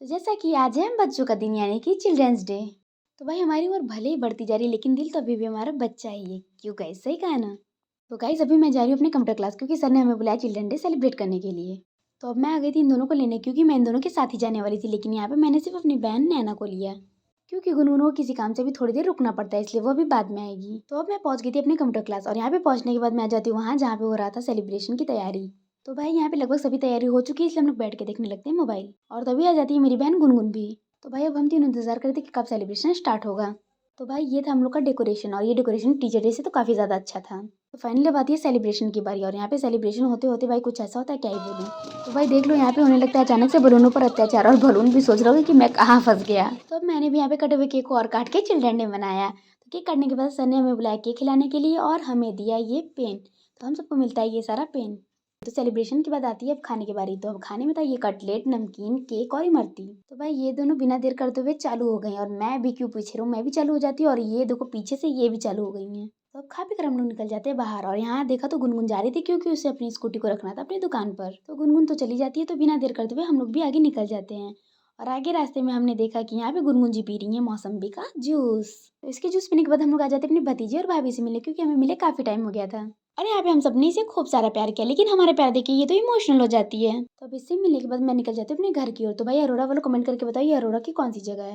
तो जैसा कि आज है बच्चों का दिन यानी कि चिल्ड्रंस डे। तो भाई हमारी उम्र भले ही बढ़ती जा रही है लेकिन दिल तो अभी भी हमारा बच्चा ही है। क्यों गाइस, सही कहा ना। तो गाइस अभी मैं जा रही हूँ अपने कंप्यूटर क्लास क्योंकि सर ने हमें बुलाया चिल्ड्रन डे सेलिब्रेट करने के लिए। तो अब मैं आ गई थी इन दोनों को लेने क्योंकि मैं इन दोनों के साथ ही जाने वाली थी, लेकिन यहाँ पे मैंने सिर्फ अपनी बहन नैना को लिया क्योंकि गुनगुन को किसी काम से भी थोड़ी देर रुकना पड़ता है, इसलिए वो अभी बाद में आएगी। तो अब मैं पहुंच गई थी अपने कंप्यूटर क्लास और यहाँ पे पहुंचने के बाद मैं आ जाती हूँ वहाँ जहाँ पे हो रहा था सेलिब्रेशन की तैयारी। तो भाई यहाँ पे लगभग सभी तैयारी हो चुकी है, इसलिए हम लोग बैठ के देखने लगते हैं मोबाइल। और तभी आ जाती है मेरी बहन गुनगुन भी। तो भाई अब हम तीनों इंतजार करते कि कब सेलिब्रेशन स्टार्ट होगा। तो भाई ये था हम लोग का डेकोरेशन, और ये डेकोरेशन टीचर डे से तो काफ़ी ज़्यादा अच्छा था। तो फाइनली अब आती है सेलिब्रेशन की बारी, और यहाँ पे सेलिब्रेशन होते होते भाई कुछ ऐसा होता है क्या ही बोलूं। तो भाई देख लो यहाँ पे होने लगता है अचानक से बलूनों पर अत्याचार, और बलून भी सोच रहा हूँ कि मैं कहाँ फंस गया। तो अब मैंने भी यहाँ पे कटे हुए केक को और काट के चिल्ड्रन डे मनाया। तो केक काटने के बाद सर ने हमें बुलाया केक खिलाने के लिए और हमें दिया ये पेन। तो हम सबको मिलता है ये सारा पेन। तो सेलिब्रेशन के बाद आती है अब खाने की बारी। तो अब खाने में था ये कटलेट, नमकीन, केक और इमरती। तो भाई ये दोनों बिना देर करते हुए चालू हो गई, और मैं भी क्यों पीछे रहूं, मैं भी चालू हो जाती हूँ, और ये देखो पीछे से ये भी चालू हो गई हैं। तो अब खा पी कर हम लोग निकल जाते हैं बाहर, और यहाँ देखा तो गुनगुन जा रही थी क्योंकि उसे अपनी स्कूटी को रखना था अपनी दुकान पर। तो गुनगुन तो चली जाती है, तो बिना देर करते हुए हम लोग भी आगे निकल जाते हैं। और आगे रास्ते में हमने देखा कि यहाँ पे गुनगुन जी पी रही है मौसम्बी का जूस। तो इसके जूस पीने के बाद हम लोग आ जाते अपनी भतीजी और भाभी से मिले क्योंकि हमें मिले काफी टाइम हो गया था। और यहाँ पे हम सबने इसे खूब सारा प्यार किया, लेकिन हमारा प्यार देख के ये तो इमोशनल हो जाती है। तो अब इससे मिलने के बाद मैं निकल जाती हूँ अपने घर की ओर। तो भाई अरोड़ा वालों कमेंट करके बताइए अरोड़ा की कौन सी जगह है।